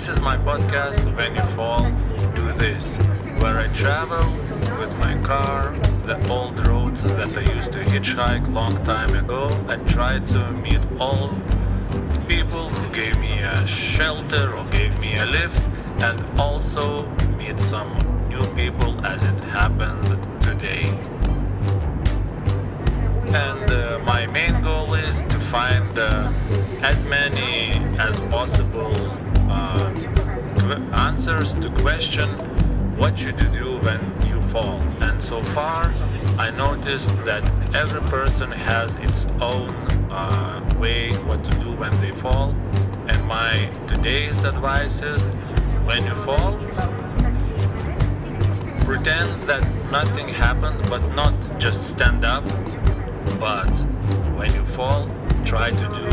This is my podcast, When You Fall, Do This, where I travel with my car, the old roads that I used to hitchhike long time ago, and try to meet all people who gave me a shelter or gave me a lift, and also meet some new people as it happened today. And my main goal is to find as many as possible answers to question what should you do when you fall. And so far I noticed that every person has its own way what to do when they fall. And my today's advice is, when you fall, pretend that nothing happened, but not just stand up, but when you fall, try to do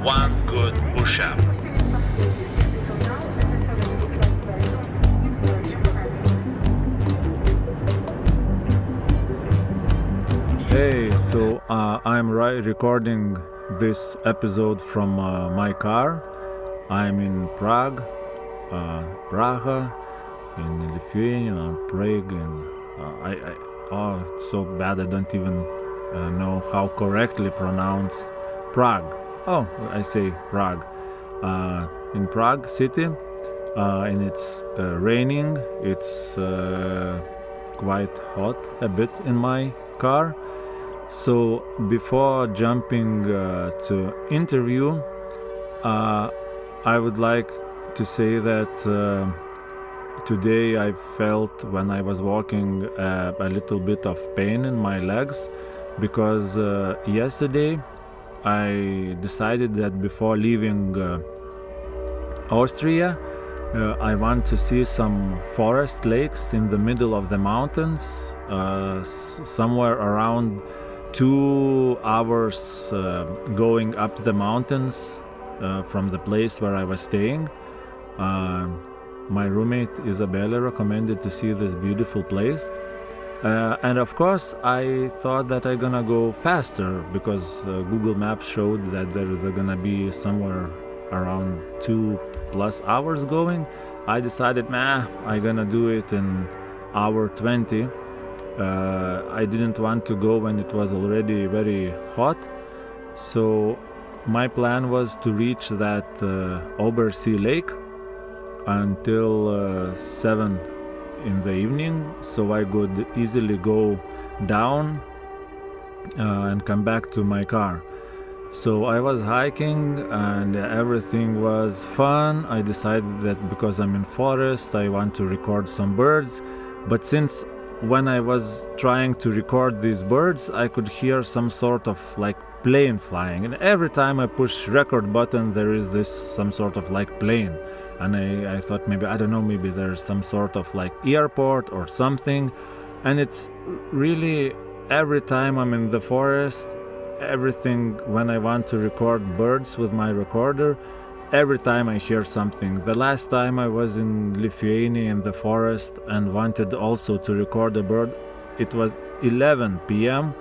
one good push-up. Hey, so I'm recording this episode from my car. I'm in Prague, Praha, in Lithuania, or Prague, and it's so bad I don't even know how correctly pronounce Prague. Oh, I say Prague. In Prague city, and it's raining. It's quite hot a bit in my car. So before jumping to interview, I would like to say that today I felt, when I was walking, a little bit of pain in my legs, because yesterday I decided that before leaving Austria, I want to see some forest lakes in the middle of the mountains, somewhere around 2 hours going up the mountains from the place where I was staying. My roommate Isabella recommended to see this beautiful place. And of course I thought that I'm gonna go faster, because Google Maps showed that there is gonna be somewhere around 2+ hours going. I decided, I'm gonna do it in hour 20. I didn't want to go when it was already very hot. So my plan was to reach that Obersee Lake until 7 in the evening, so I could easily go down and come back to my car. So I was hiking and everything was fun. I decided that because I'm in forest, I want to record some birds. But since when I was trying to record these birds, I could hear some sort of like plane flying. And every time I push record button, there is this some sort of like plane. And I thought maybe there's some sort of like airport or something. And it's really, every time I'm in the forest, everything, when I want to record birds with my recorder, every time I hear something. The last time I was in Lithuania in the forest and wanted also to record a bird, it was 11 p.m.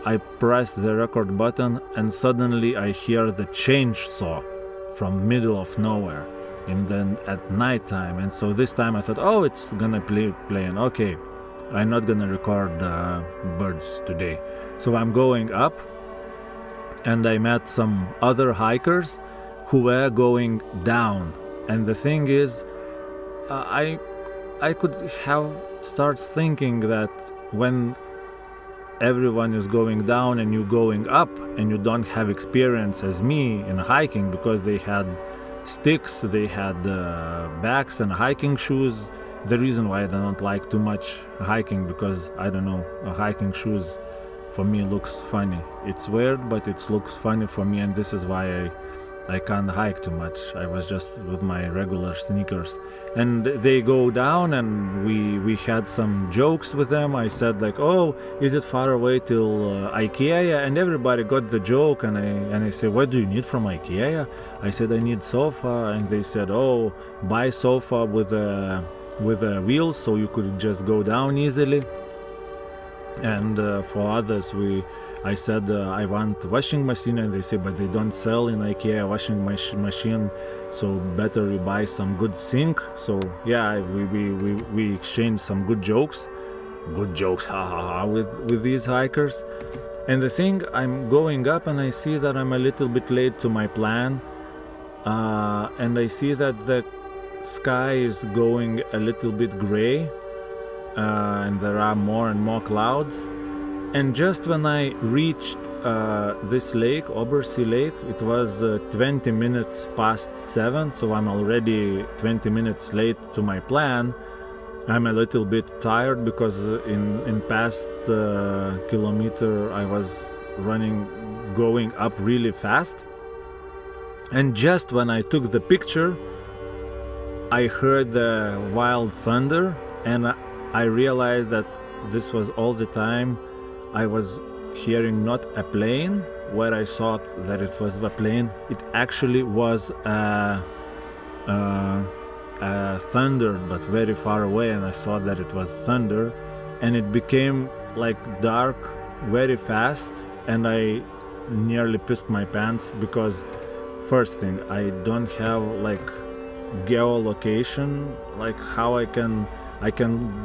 I pressed the record button and suddenly I hear the chainsaw from middle of nowhere. And then at night time, and so this time I thought, it's gonna playing. Okay, I'm not gonna record birds today. So I'm going up, and I met some other hikers who were going down. And the thing is, I could have start thinking that when everyone is going down and you going up and you don't have experience as me in hiking, because they had sticks, they had bags and hiking shoes. The reason why I don't like too much hiking, because I don't know, hiking shoes for me looks funny. It's weird, but it looks funny for me, and this is why I can't hike too much. I was just with my regular sneakers. And they go down, and we had some jokes with them. I said like, is it far away till IKEA? And everybody got the joke, and I said, what do you need from IKEA? I said, I need sofa. And they said, buy sofa with a wheel, so you could just go down easily. And for others, I said I want washing machine, and they say, but they don't sell in IKEA washing machine, so better you buy some good sink. So yeah, we exchanged some good jokes, ha ha ha, with these hikers. And the thing, I'm going up and I see that I'm a little bit late to my plan, and I see that the sky is going a little bit gray, and there are more and more clouds. And just when I reached this lake, Obersee Lake, it was 20 minutes past 7, so I'm already 20 minutes late to my plan. I'm a little bit tired because in past kilometer I was going up really fast. And just when I took the picture, I heard the wild thunder, and I realized that this was all the time I was hearing not a plane where I thought that it was a plane. It actually was a thunder, but very far away, and I thought that it was thunder. And it became like dark very fast, and I nearly pissed my pants because first thing, I don't have like geolocation, like how I can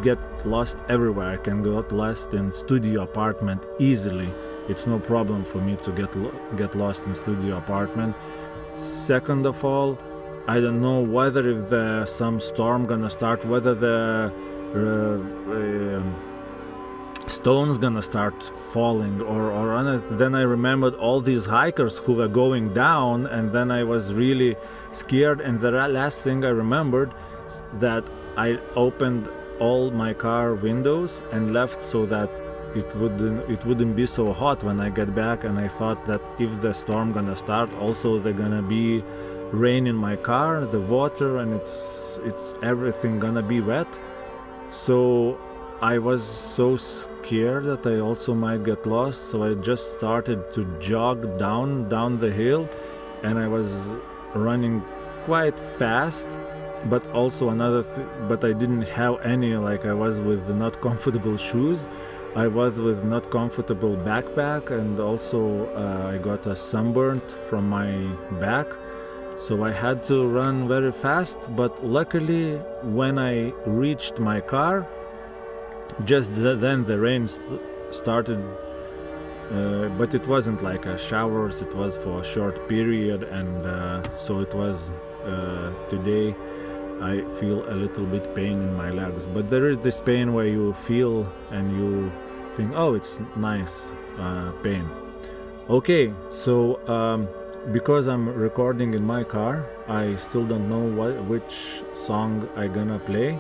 get lost everywhere. I can get lost in studio apartment easily. It's no problem for me to get lost in studio apartment. Second of all, I don't know whether if some storm gonna start, whether the stones gonna start falling or anything. Then I remembered all these hikers who were going down, and then I was really scared. And the last thing I remembered that I opened all my car windows and left so that it wouldn't be so hot when I get back. And I thought that if the storm gonna start, also there's gonna be rain in my car, the water, and it's everything gonna be wet. So I was so scared that I also might get lost. So I just started to jog down the hill, and I was running quite fast. But also but I didn't have any, like I was with not comfortable shoes. I was with not comfortable backpack, and also I got a sunburn from my back. So I had to run very fast, but luckily when I reached my car, just then the rain started, but it wasn't like a showers, it was for a short period, and so it was today I feel a little bit pain in my legs, but there is this pain where you feel and you think, oh, it's nice pain. Okay, so because I'm recording in my car, I still don't know which song I gonna play,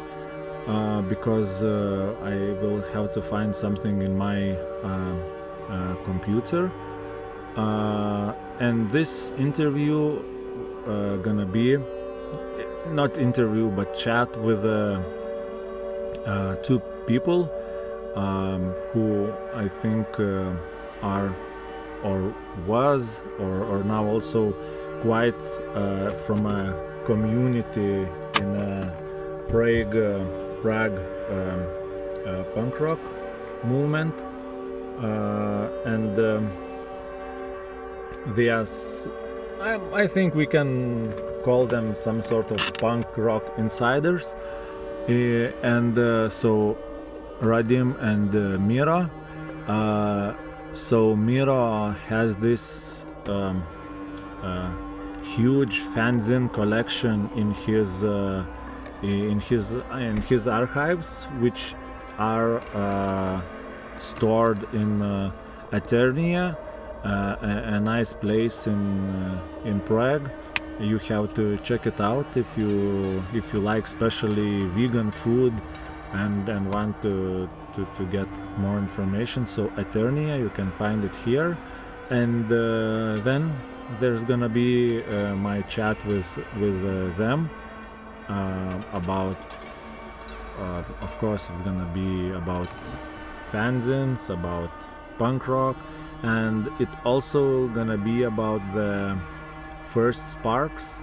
because I will have to find something in my computer, and this interview gonna be not interview but chat with two people who I think are or was or now also quite from a community in Prague punk rock movement, and they are, I think we can call them some sort of punk rock insiders, and so Radim and Miro. So Miro has this huge fan-zine collection in his archives, which are stored in Eternia, a nice place in Prague. You have to check it out if you like especially vegan food and want to get more information. So Eternia, you can find it here, and then there's gonna be my chat with them about of course it's gonna be about fanzines, about punk rock, and it also gonna be about the first sparks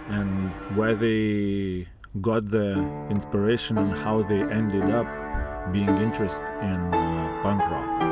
and where they got the inspiration and how they ended up being interested in punk rock.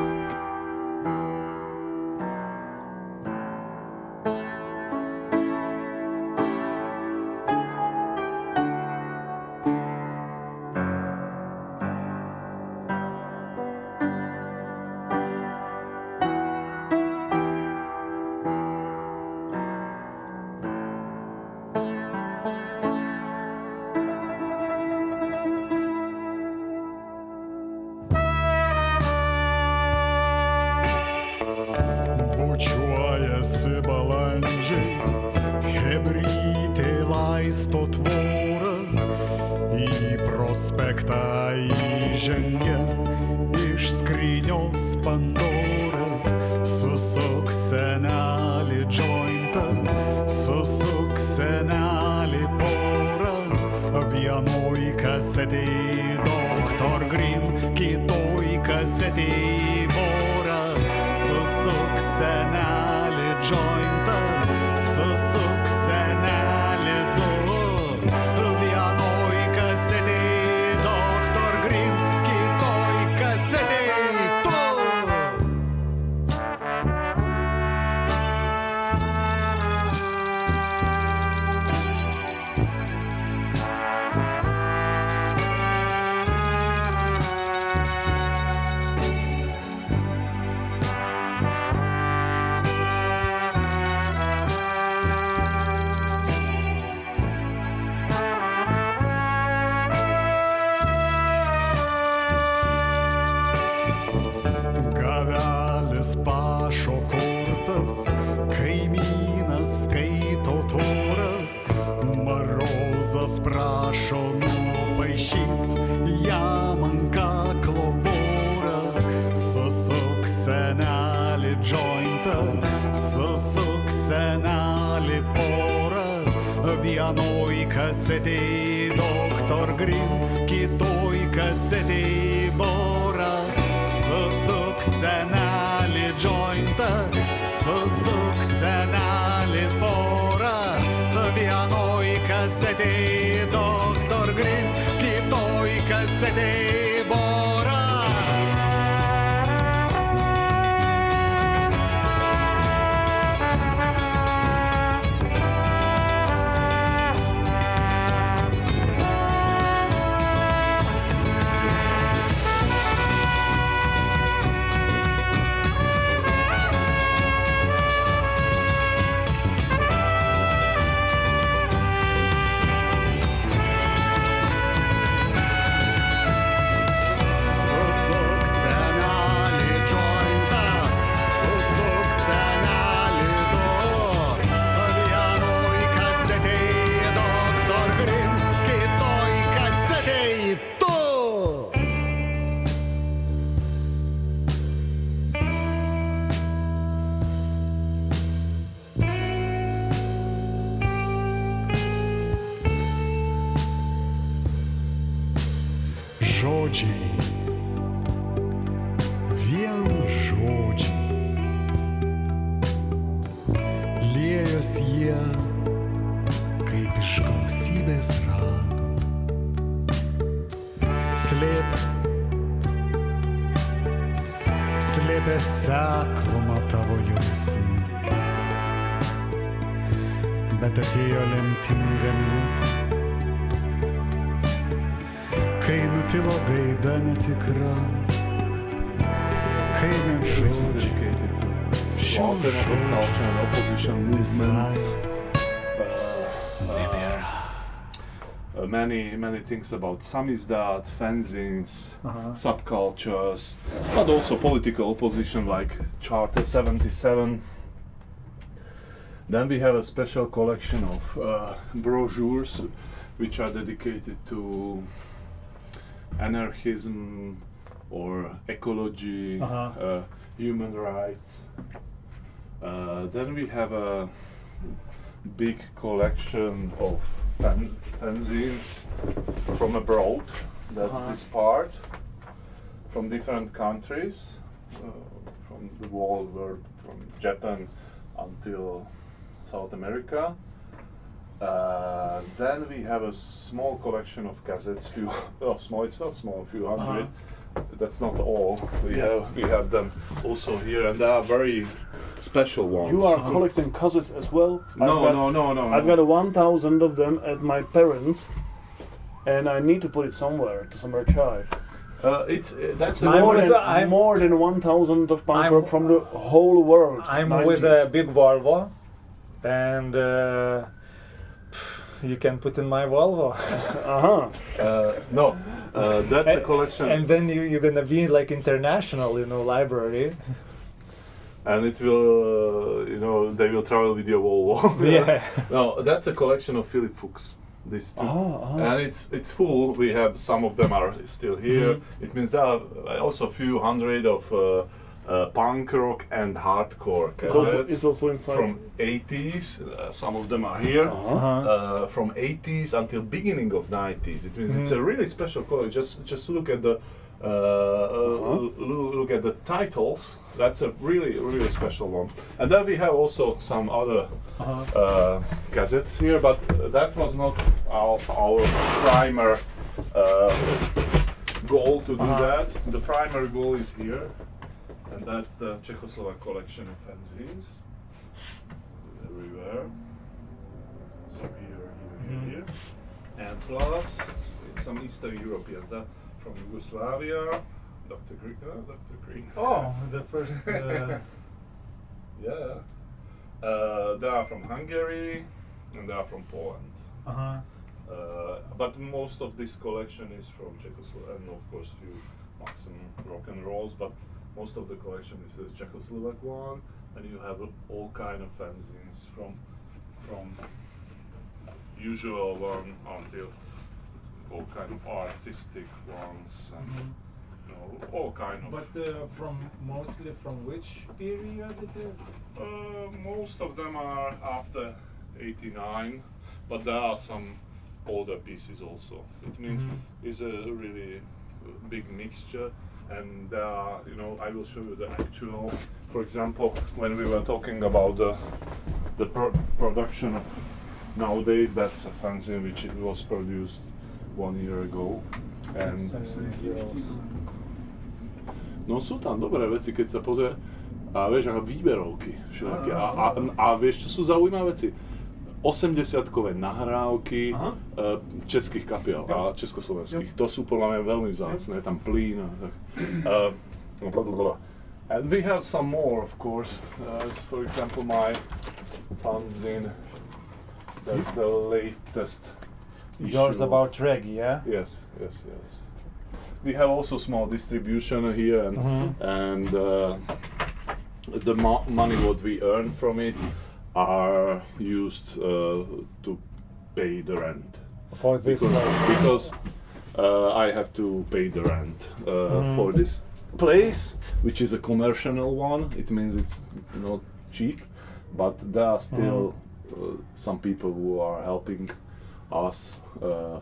Many things about samizdat, fanzines, subcultures, but also political opposition like Charter 77. Then we have a special collection of brochures which are dedicated to anarchism or ecology, human rights. Then we have a big collection of fanzines from abroad. That's this part, from different countries, from the whole world, from Japan until South America. Then we have a small collection of cassettes, it's not small, a few hundred, that's not all. We have them also here, and they are very special ones. You are collecting cassettes as well? No. I've got 1,000 of them at my parents', and I need to put it somewhere, to some archive. That's more than 1,000 of punk rock from the whole world. I'm 90s. with a big Volvo, and you can put in my Volvo. No, that's a collection. And then you're gonna be like international, library. And it will, they will travel with your Volvo. Yeah. No, that's a collection of Philip Fuchs. These two. And it's full. We have some of them are still here. It means there are also a few hundred of punk rock and hardcore cassettes. It's also inside. From 80s. Some of them are here. From 80s until beginning of 90s. It means it's a really special collection. Just look at the look at the titles. That's a really special one. And then we have also some other cassettes here, but that was not our primary goal to do that. The primary goal is here, and that's the Czechoslovak collection of fanzines everywhere. So here, and plus some Eastern Europeans. From Yugoslavia, Dr. Green. Oh, the first. Yeah. They are from Hungary and they are from Poland. But most of this collection is from Czechoslovakia, and of course few maximum rock and rolls. But most of the collection is the Czechoslovak one, and you have all kind of fanzines from usual one until all kind of artistic ones and all kind of. But mostly from which period it is? Most of them are after 89, but there are some older pieces also. It means it's a really big mixture, and there are, I will show you the actual. For example, when we were talking about the production of nowadays, that's a fanzine which it was produced 1 year ago. And no sú tam dobré veci, keď sa pozrie a vieš, ako výberovky všelijaké. A vieš, čo sú zaujímavé veci? 80-kové nahrávky českých kapiel a československých. To sú podľa mňa veľmi vzácne, je tam plín a tak. And we have some more, of course. For example, my fan-zine. That's the latest Yours issue. about reggae, yeah? Yes. We have also small distribution here, and the money what we earn from it are used to pay the rent. For this because I have to pay the rent for this place, which is a commercial one. It means it's not cheap, but there are still some people who are helping us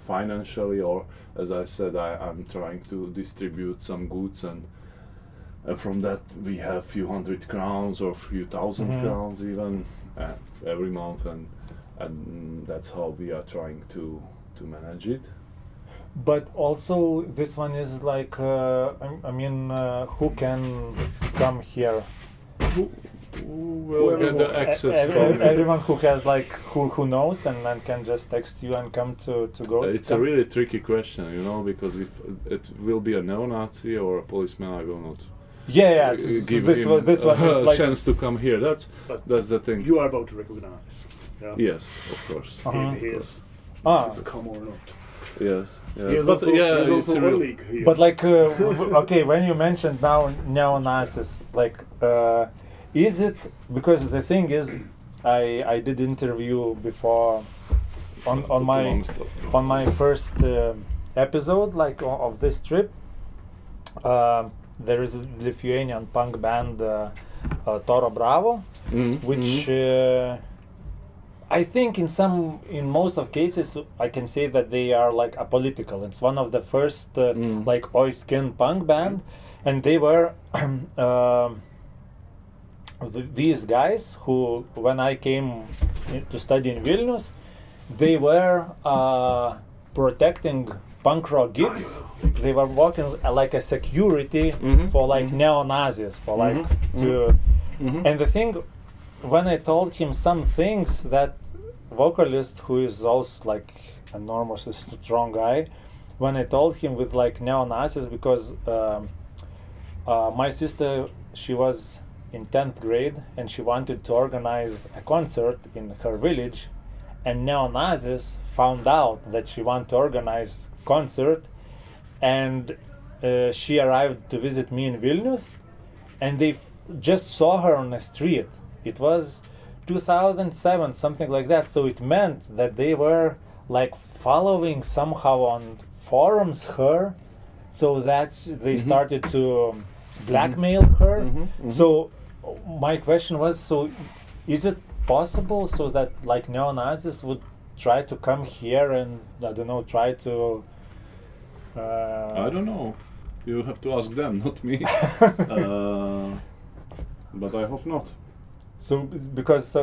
financially, or as I said, I'm trying to distribute some goods, and from that we have few hundred crowns or few thousand crowns even every month, and that's how we are trying to manage it. But also this one is like, who can come here? Who will get the access from everyone who has who knows and then can just text you and come to go. It's a really tricky question, because if it will be a neo-Nazi or a policeman, I will not give him this one is a chance to come here. That's the thing. You are about to recognize. Yeah. Yes, of course. He is. Does it come or not? Yes. He's also a league here. But okay, when you mentioned now neo-Nazis, is it because the thing is, I did interview before on my first episode of this trip. There is a Lithuanian punk band Toro Bravo, which I think in most of cases I can say that they are apolitical. It's one of the first oil-skin punk band, and they were these guys who, when I came to study in Vilnius, they were protecting punk rock gigs, they were working like a security for like neo-Nazis, for like to. And the thing, when I told him some things, that vocalist, who is also like enormously strong guy, when I told him with like neo-Nazis, because my sister, she was in 10th grade and she wanted to organize a concert in her village, and neo-Nazis found out that she wanted to organize concert, and she arrived to visit me in Vilnius, and they just saw her on the street. It was 2007, something like that, so it meant that they were like following somehow on forums her, so that they started to blackmail her. So my question was, so is it possible so that like neo-Nazis would try to come here and, I don't know, try to I don't know, you have to ask them, not me. But I hope not. So because so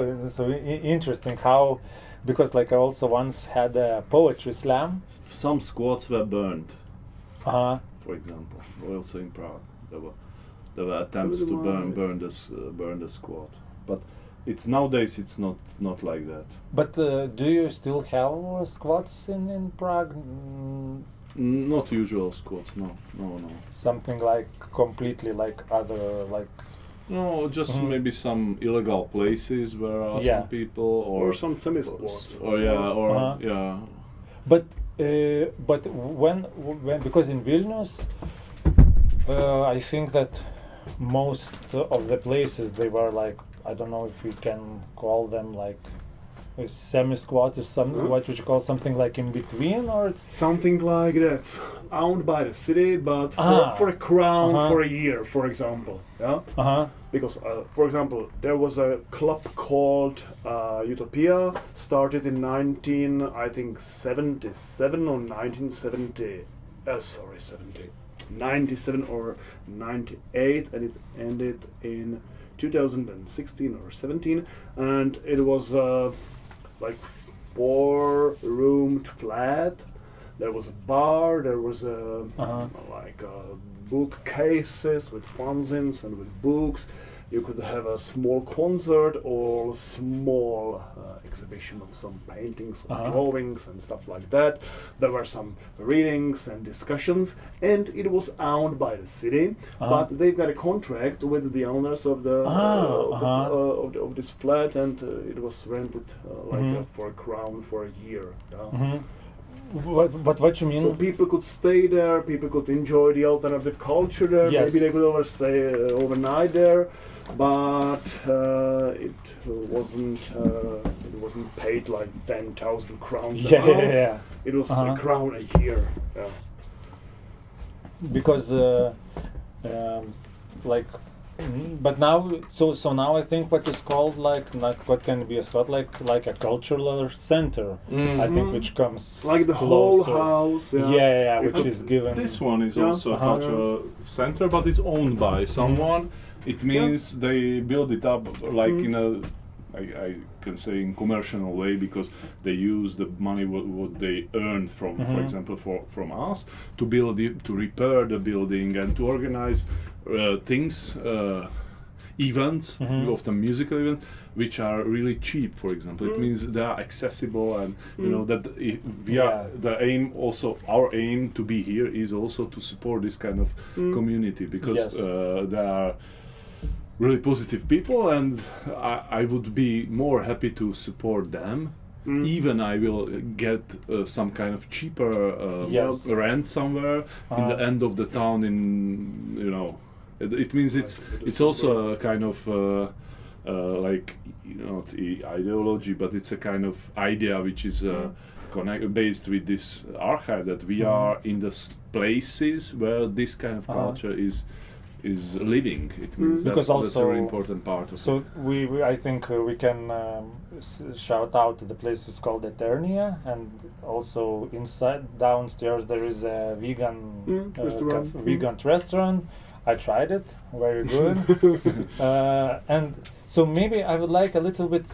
interesting how, because like I also once had a poetry slam. Some squads were burned, Uh-huh. for example, also in Prague. There were attempts to burn the squad, but nowadays it's not like that. But do you still have squats in Prague? Not usual squads, no. Something like completely like other like. No, just maybe some illegal places where are some people, or some semi-squats. Yeah. But when because in Vilnius, I think that most of the places, they were like, I don't know if we can call them like a semi-squat is what would you call something like in between, or it's something like that, owned by the city, but for a crown for a year, for example. Yeah. Because, for example, there was a club called Utopia, started in 1977 or 1970. 97 or 98, and it ended in 2016 or 17, and it was like 4-roomed flat. There was a bar, there was like bookcases with fanzines and with books. You could have a small concert or small exhibition of some paintings or drawings and stuff like that. There were some readings and discussions, and it was owned by the city, but they've got a contract with the owners of the of this flat, and it was rented for a crown for a year. But what you mean? So people could stay there, people could enjoy the alternative culture there. Yes. Maybe they could overstay overnight there, but it wasn't paid like 10,000 crowns a month. Yeah. It was a crown a year. Yeah. Because like. But now, so now I think what is called like what can be a spot like a cultural center. I think which comes like the closer. whole house. Yeah, which is given. This one is also a cultural center, but it's owned by someone. It means they build it up like in a, I can say, in commercial way, because they use the money what they earn from, for example, from us to build it, to repair the building and to organize things, events, often musical events, which are really cheap. For example, it means they are accessible, and you know that we are the aim. Also, our aim to be here is also to support this kind of community, because there are really positive people, and I would be more happy to support them. Even I will get some kind of cheaper rent somewhere in the end of the town. It means it's also a kind of like, not ideology, but it's a kind of idea which is based with this archive, that we are in the places where this kind of culture is living. It means that's a very important part of it. So we I think we can shout out to the place. It's called Eternia, and also downstairs there is a vegan restaurant. I tried it, very good. And so maybe I would like a little bit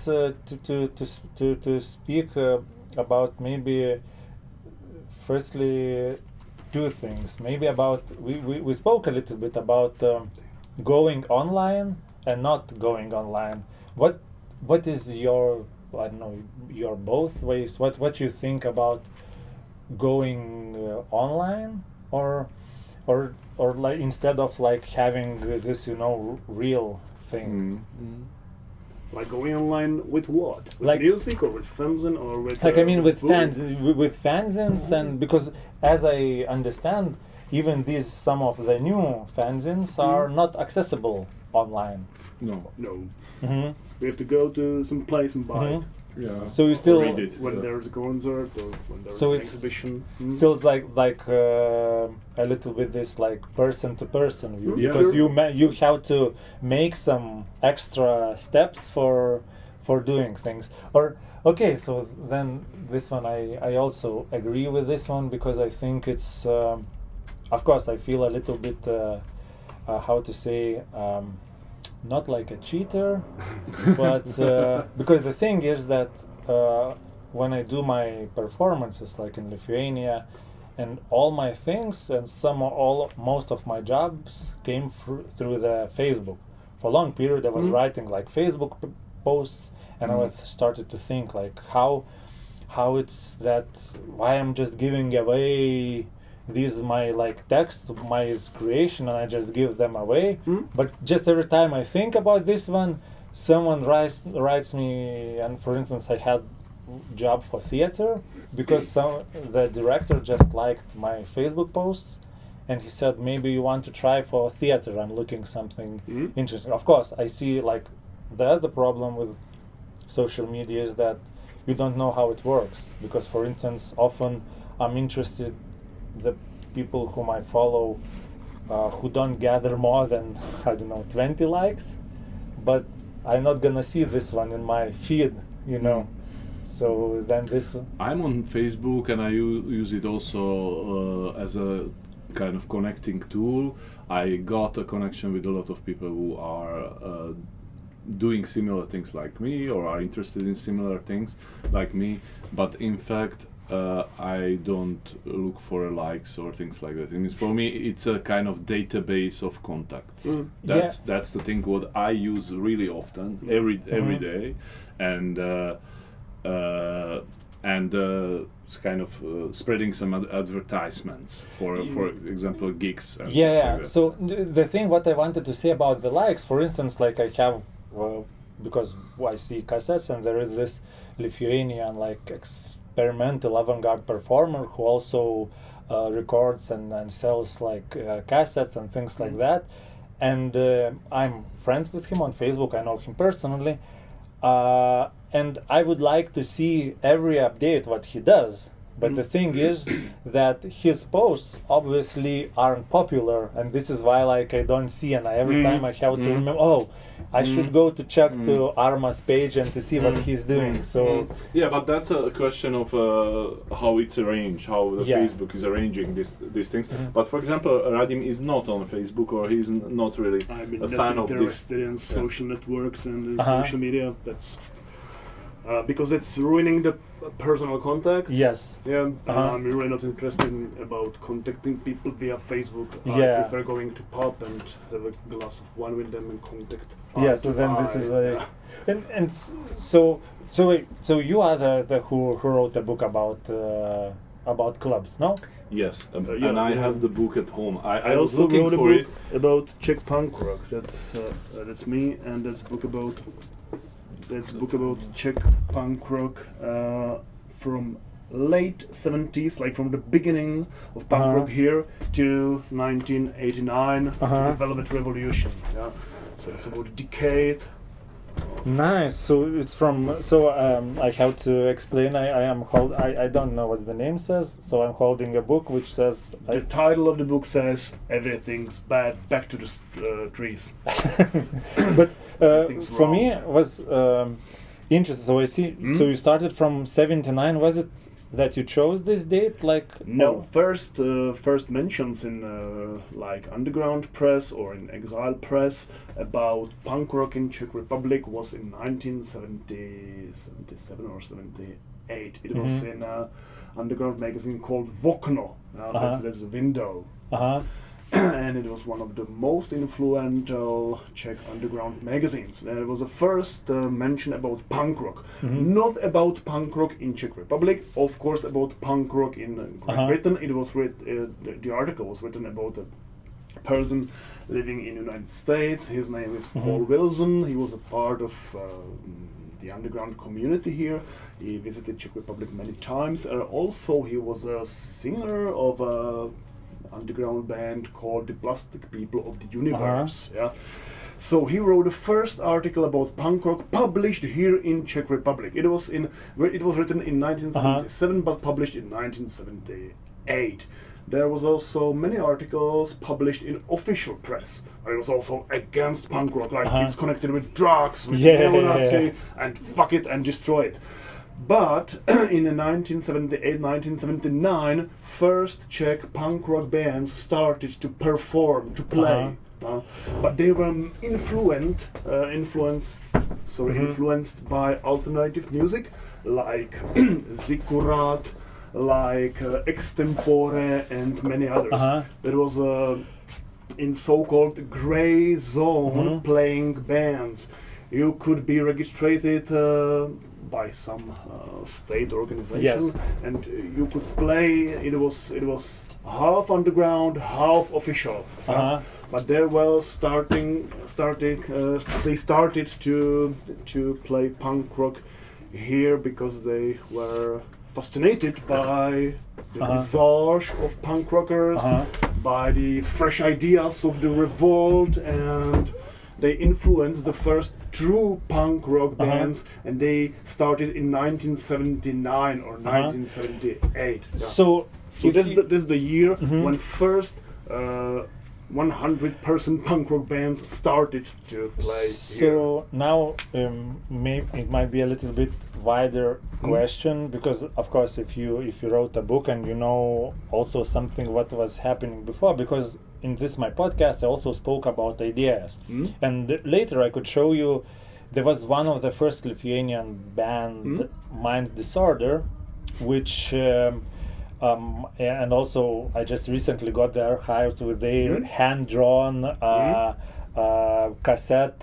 to speak about maybe firstly, two things. Maybe about we spoke a little bit about going online and not going online. What is your, I don't know, your both ways? What you think about going online or like instead of like having this, you know, real thing? Like going online with what? With Like music or with fan-zine or with like I mean with books? fanzines, and because as I understand, even these some of the new fanzines are not accessible online. No. No. Mm-hmm. We have to go to some place and buy it. Yeah. So you still Read it. When there's a concert or when there's So an it's exhibition. still like a little bit this like person to person view, Yeah. because Sure. you have to make some extra steps for doing things. Or okay, so then this one I also agree with this one, because I think it's of course I feel a little bit how to say not like a cheater, but because the thing is that when I do my performances like in Lithuania, and all my things and most of my jobs came through the Facebook. For a long period I was writing like Facebook posts, and I was started to think like how it's that, why I'm just giving away these my like text, my creation, and I just give them away. But just every time I think about this one, someone writes me, and for instance I had job for theater because the director just liked my Facebook posts, and he said maybe you want to try for theater, I'm looking something interesting. Of course I see like the other problem with social media is that you don't know how it works, because for instance often I'm interested the people whom I follow who don't gather more than, I don't know, 20 likes, but I'm not gonna see this one in my feed, you know. So then this I'm on Facebook, and I use it also as a kind of connecting tool. I got a connection with a lot of people who are doing similar things like me, or are interested in similar things like me, but in fact I don't look for likes or things like that. It means for me it's a kind of database of contacts. That's the thing what I use really often, every day, and it's kind of spreading some advertisements for example gigs and things like that. So the thing what I wanted to say about the likes, for instance, like I have because I see cassettes, and there is this Lithuanian like experimental avant-garde performer who also records and sells like cassettes and things like that, and I'm friends with him on Facebook, I know him personally, and I would like to see every update what he does. But the thing is that his posts obviously aren't popular, and this is why like I don't see, and every time I have to remember, I should go to check to Arma's page and to see what he's doing. So yeah, but that's a question of how it's arranged, how the Facebook is arranging these things. But for example, Radim is not on Facebook, or he's not really a fan of this. I'm interested in social networks and social media. That's because it's ruining the personal contact. Yes. Yeah. I'm really not interested about contacting people via Facebook. I prefer going to pub and have a glass of wine with them and contact. So then this is why. And so wait, so you are the who wrote the book about clubs, no? Yes, and I have the book at home. I was also looking wrote a for book about Czech punk rock. That's me, and that's book about Czech punk rock from late 70s, like from the beginning of punk rock here to 1989 to the Velvet Revolution. Yeah, so it's about a decade. Nice. So it's from. I have to explain. I don't know what the name says. So I'm holding a book which says. The title of the book says "Everything's Bad, Back to the Trees." But for me it was interesting. So I see. So you started from 79. Was it that you chose this date? Like no, first mentions in like underground press or in exile press about punk rock in Czech Republic was in 1977 or 78. It was in underground magazine called Okno. That's a window. And it was one of the most influential Czech underground magazines. And it was the first mention about punk rock. Not about punk rock in Czech Republic, of course about punk rock in Great Britain. It was the article was written about a person living in the United States. His name is Paul Wilson. He was a part of the underground community here. He visited Czech Republic many times. Also, he was a singer of a underground band called the Plastic People of the Universe. So he wrote the first article about punk rock published here in Czech Republic. It was written in 1977 but published in 1978. There was also many articles published in official press. It was also against punk rock, like it's connected with drugs, with neo-Nazi, and fuck it and destroy it. But in 1978-1979, first Czech punk rock bands started to perform, to play. But they were influenced by alternative music, like Zikurat, like Extempore, and many others. There was in so-called grey zone playing bands. You could be registered by some state organization, and you could play. It was half underground, half official. But they were they started to play punk rock here because they were fascinated by the visage of punk rockers, by the fresh ideas of the revolt, and they influenced the first true punk rock bands, and they started in 1979 or 1978. So this is the year when first 100% punk rock bands started to play here. So now it might be a little bit wider question, because of course if you wrote a book and you know also something what was happening before, because in this my podcast I also spoke about ideas, and later I could show you there was one of the first Lithuanian band, Mind Disorder, which and also I just recently got the archives with their hand-drawn cassette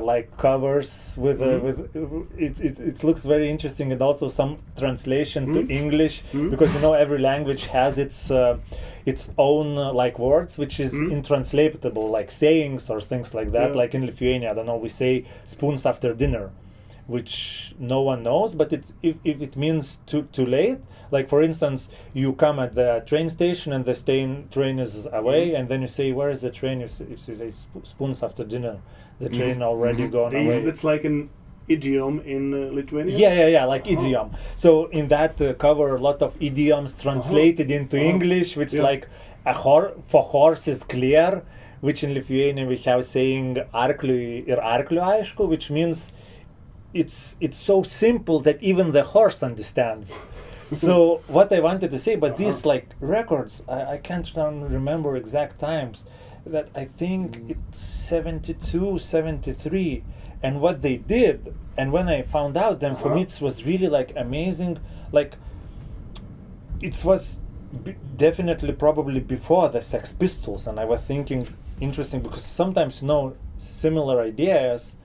like covers with it looks very interesting, and also some translation to English, because you know every language has its own like words which is intranslatable, like sayings or things like that. Like in Lithuania, I don't know, we say spoons after dinner, which no one knows, but if it means too late. Like for instance, you come at the train station and the train is away, and then you say, where is the train? You say spoons after dinner. The train already gone away. It's like an idiom in Lithuania? Yeah, like idiom. So in that cover, a lot of idioms translated into English, which like for horse is clear, which in Lithuania we have saying arkliui ir arkliu aišku, which means it's so simple that even the horse understands. So what I wanted to say, but these like records, I can't remember exact times, that I think it's 72, 73, and what they did, and when I found out, then for me it was really like amazing. Like it was definitely probably before the Sex Pistols, and I was thinking interesting, because sometimes similar ideas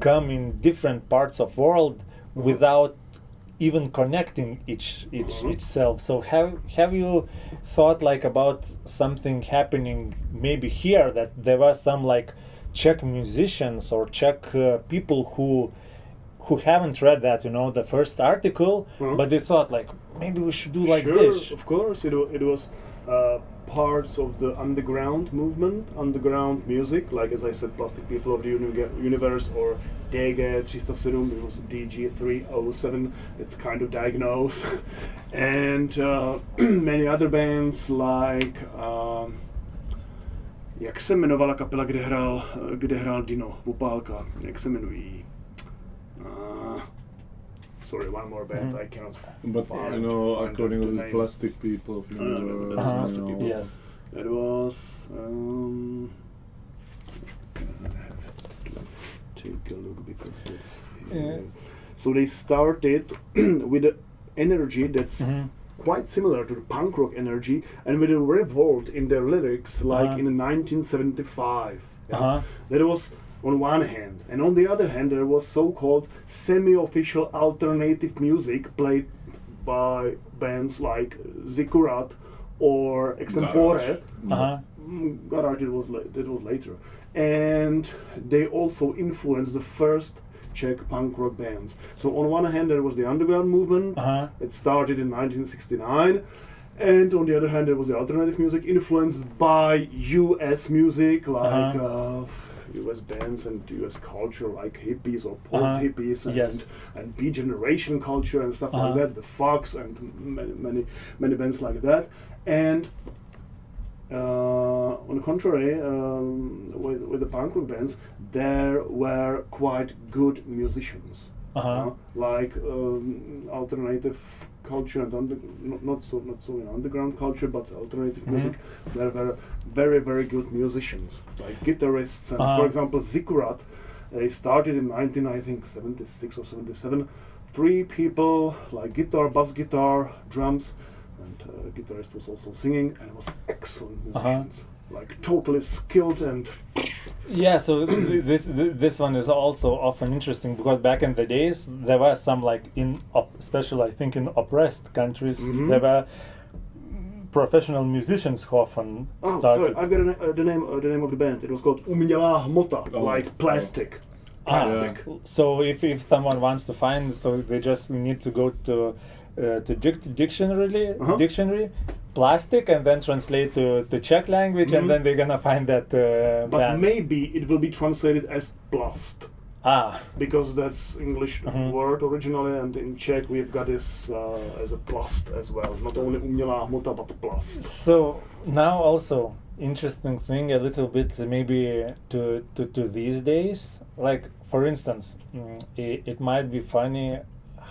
come in different parts of world without even connecting itself. So have you thought like about something happening maybe here, that there were some like Czech musicians or Czech people who haven't read that, the first article, but they thought like maybe we should do like this? Of course, it was parts of the underground movement, underground music, like as I said, Plastic People of the Universe, or DG 307, it was DG 307, it's kind of diagnosed, and many other bands like jak se jmenovala kapela, kde hrál Dino Vopálka, jak se jmenují? Sorry, one more band I cannot But according to the Plastic People of the Universe, yes, it was I have to take a look, because it's so they started with the energy that's quite similar to the punk rock energy, and with a revolt in their lyrics, like in 1975. Yeah? That was on one hand, and on the other hand, there was so-called semi-official alternative music played by bands like Zikurat or Extempore. Garage, it was later, and they also influenced the first Czech punk rock bands. So on one hand there was the underground movement. It started in 1969, and on the other hand there was the alternative music influenced by US music, like US bands and US culture, like hippies or post-hippies and B-generation culture and stuff like that, the Fox and many bands like that. And on the contrary, with the punk rock bands, there were quite good musicians, like alternative culture and not so in underground culture, but alternative music. There were very, very good musicians, like guitarists. And for example, Zikurat, they started in 1976 or 77. 3 people, like guitar, bass guitar, drums. And guitarist was also singing, and it was excellent musicians, like totally skilled and. Yeah, so this one is also often interesting because back in the days there were some, like especially I think in oppressed countries, there were professional musicians who often started. Sorry, I've got the name of the band. It was called Umělá hmota, like plastic. So if someone wants to find it, so they just need to go to dictionary, plastic, and then translate to Czech language, and then they're gonna find that but band. Maybe it will be translated as plast. Because that's English word originally, and in Czech we've got this as a plast as well. Not only umělá hmota, but plast. So now also interesting thing a little bit maybe to these days, like for instance, it might be funny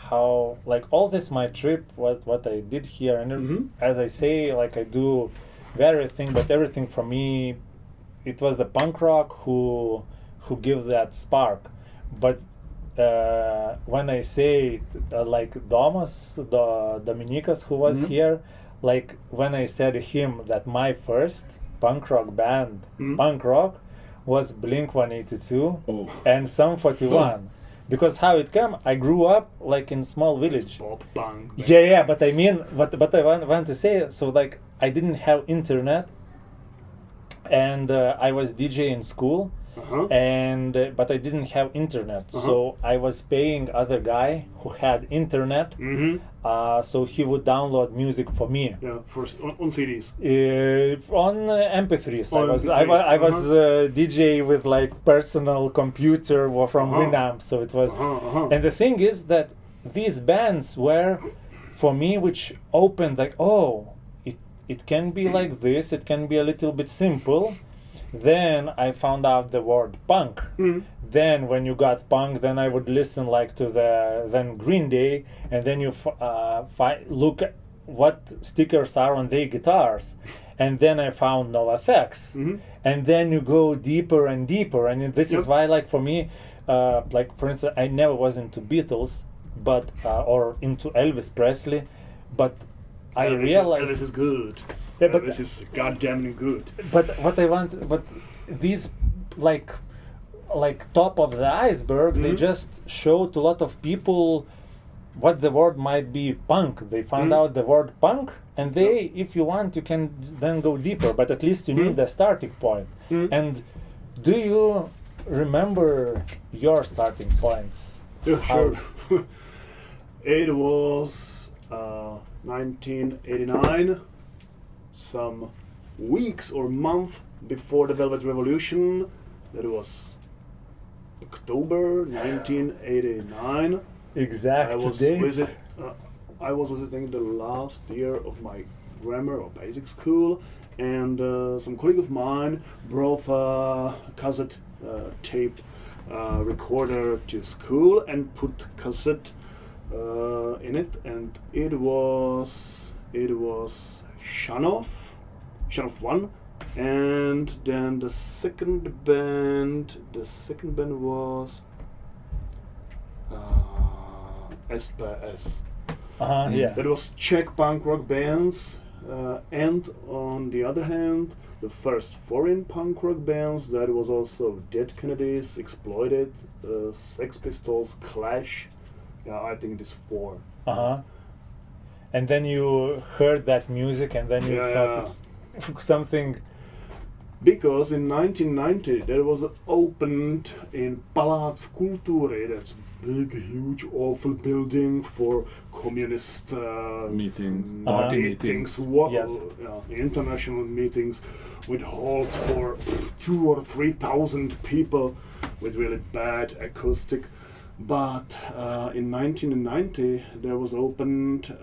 how, like, all this my trip, what I did here, and as I say, like, I do everything, but everything for me, it was the punk rock who gives that spark. But when I say like Dominikas who was here, like when I said to him that my first punk rock band, punk rock, was Blink-182 and Sum 41. Because how it came, I grew up like in small village. Pop punk. Yeah, but I mean, what I want to say, so like I didn't have internet, and I was DJ in school, and but I didn't have internet, so I was paying other guy who had internet, so he would download music for me. Yeah, first on CDs. On MP3s. I was DJ with like personal computer from Winamp, so it was. And the thing is that these bands were, for me, which opened like, it can be like this. It can be a little bit simple. Then I found out the word punk. Then when you got punk, then I would listen like to then Green Day, and then you look at what stickers are on their guitars, and then I found NoFX, and then you go deeper and deeper, and this is why, like for me, like for instance, I never was into Beatles, but or into Elvis Presley, but I realized Elvis is good. Yeah, but this is goddamn good. But what I want, but these like top of the iceberg, they just show to a lot of people what the word might be punk. They found out the word punk, and they, if you want, you can then go deeper. But at least you need the starting point. And do you remember your starting points? Yeah, sure. It was 1989. Some weeks or month before the Velvet Revolution. That was October 1989. Exact dates. I was visiting the last year of my grammar or basic school, and some colleague of mine brought a cassette tape recorder to school and put cassette in it, and it was Shanov 1, and then the second band was SPS. Yeah. There was Czech punk rock bands, and on the other hand, the first foreign punk rock bands. That was also Dead Kennedys, Exploited, Sex Pistols, Clash. Yeah, I think it is 4. And then you heard that music, and then you thought it's something. Because in 1990 there was opened in Palác Kultury, that's big, huge, awful building for communist Meetings, party meetings. International meetings, with halls for 2,000 or 3,000 people, with really bad acoustic. But in 1990 there was opened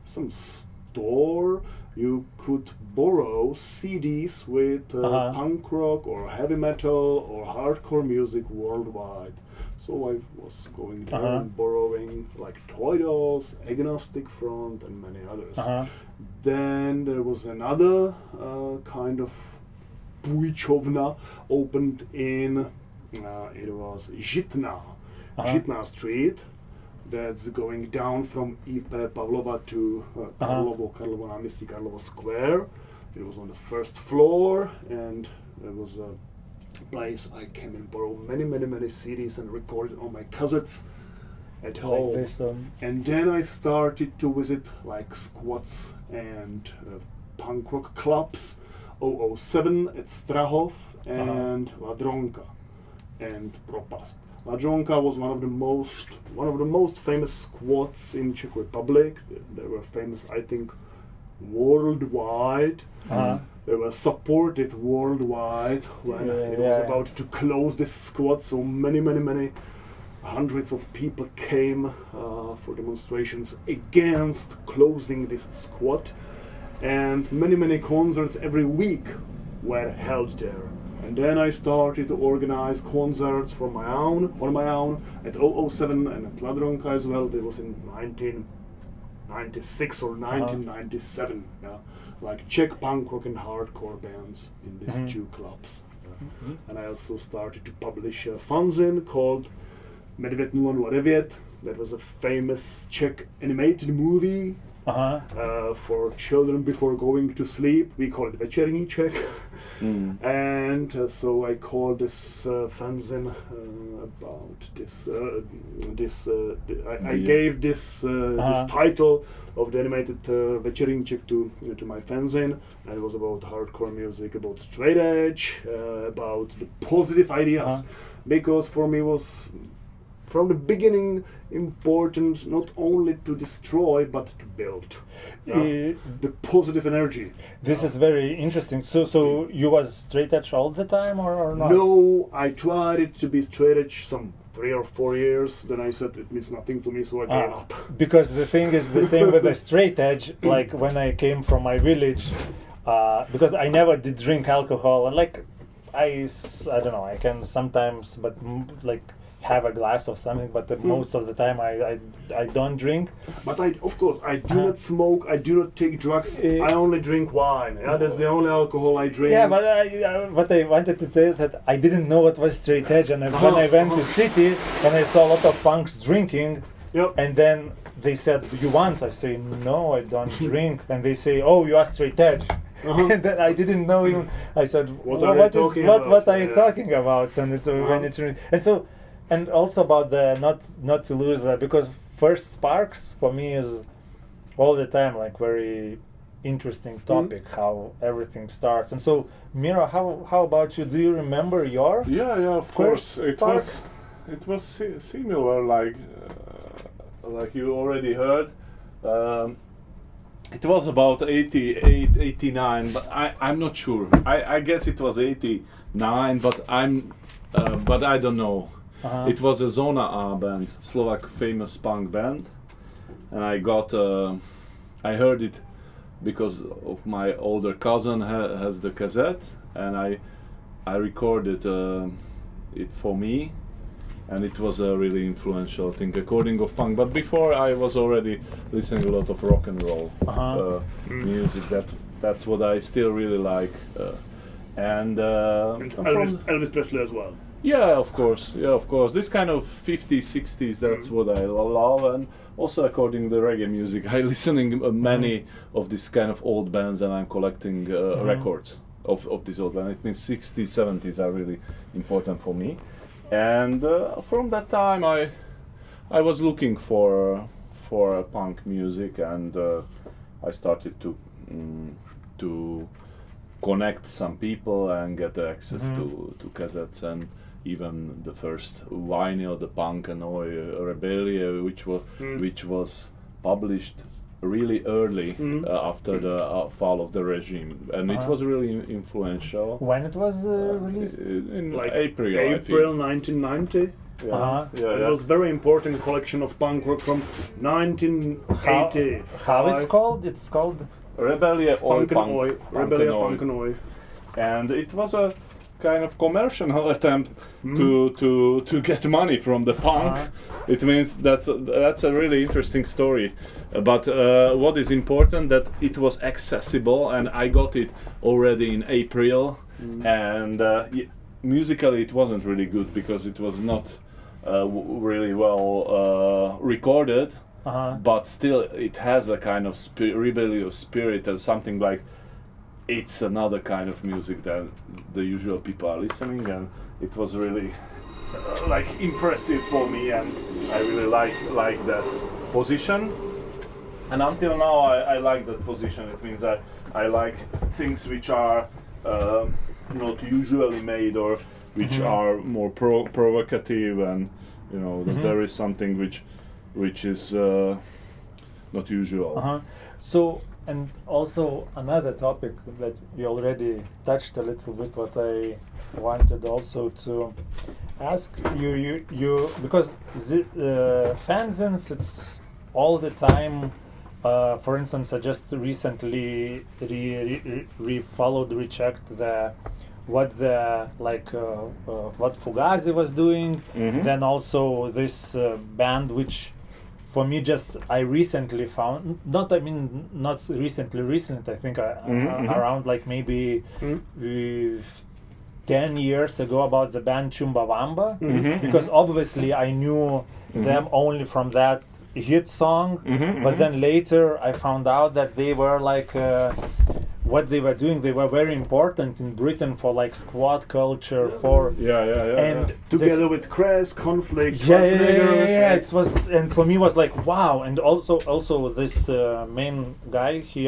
some store. You could borrow CDs with punk rock or heavy metal or hardcore music worldwide. So I was going there and borrowing like Toy Dolls, Agnostic Front, and many others. Then there was another kind of půjčovna opened in, it was Žitná Street. That's going down from IP Pavlova to Karlovo náměstí, Karlovo Square. It was on the first floor, and there was a place I came and borrowed many CDs and recorded on my cassettes at home. This, and then I started to visit like squats and punk rock clubs, 007 at Strahov and Ladronka and Propast. Ladronka was one of the most famous squats in Czech Republic. They were famous, I think, worldwide. They were supported worldwide when it was about to close this squat. So many hundreds of people came for demonstrations against closing this squat, and many concerts every week were held there. And then I started to organize concerts on my own at 007 and at Ladronka as well. It was in 1996 or 1997. Like Czech punk rock and hardcore bands in these 2 clubs. And I also started to publish a fanzine called Medvěd 009. That was a famous Czech animated movie for children before going to sleep. We call it Večerníček. And so I called this fanzine about this. I gave this title of the animated Večerníček to my fanzine, and it was about hardcore music, about straight edge, about the positive ideas, because for me was from the beginning important not only to destroy but to build the positive energy. This is very interesting. So you was straight edge all the time or not? No, I tried it to be straight edge some 3 or 4 years. Then I said it means nothing to me, so I gave up. Because the thing is the same with the straight edge. Like when I came from my village, because I never did drink alcohol, and like I don't know, I can sometimes, but like have a glass of something, but most of the time I don't drink. But I do not smoke, I do not take drugs, I only drink wine. That's the only alcohol I drink. Yeah, but I wanted to say that I didn't know what was straight edge, and when I went to city and I saw a lot of punks drinking, and then they said, "You want?" I say, "No, I don't drink," and they say, "Oh, you are straight edge." And then I didn't know even. I said, "What are you talking about?" And it's and also about the not to lose that, because first sparks for me is all the time like very interesting topic, how everything starts. And so Miro, how about you? Do you remember your of course it was similar, like you already heard. It was about 88, 89, but I'm not sure. I guess it was 89, but I don't know. It was a Zona A band, Slovak famous punk band, and I heard it because of my older cousin has the cassette, and I recorded it for me, and it was a really influential thing according of punk. But before I was already listening a lot of rock and roll music. That's what I still really like. And Elvis Presley as well. yeah, of course. This kind of 50s, 60s, that's what I love. And also according to the reggae music, I listening many of this kind of old bands, and I'm collecting records of this old band. It means 60s, 70s are really important for me. And from that time I was looking for punk music, and I started to connect some people and get access to cassettes, and even the first vinyl, the Punk and Rebellion, which was published really early after the fall of the regime, and it was really influential. When it was released? In Like April, I think. 1990. Yeah. It was very important collection of punk rock from 1980. How it's called? It's called Rebellion or Punk and Oi. Rebellion, Punk and Oi. And it was a kind of commercial attempt to get money from the punk. It means that's a really interesting story. But what is important, that it was accessible, and I got it already in April. And musically it wasn't really good because it was not really well recorded. But still it has a kind of rebellious spirit, and something like it's another kind of music than the usual people are listening, and it was really like impressive for me, and I really like that position. And until now I like that position. It means that I like things which are not usually made, or which are more provocative, and that there is something which is not usual. So, and also another topic that you already touched a little bit, what I wanted also to ask you because the fan-zines, it's all the time. For instance, I just recently re-followed, rechecked what Fugazi was doing. Then also this band, which for me I recently found, not recent, I think around like maybe 10 years ago, about the band Chumbawamba, because obviously I knew them only from that hit song, but then later I found out that they were like what they were doing, they were very important in Britain for like squad culture, for and together with Crash, Conflict, it was, and for me was like wow. And also this main guy, he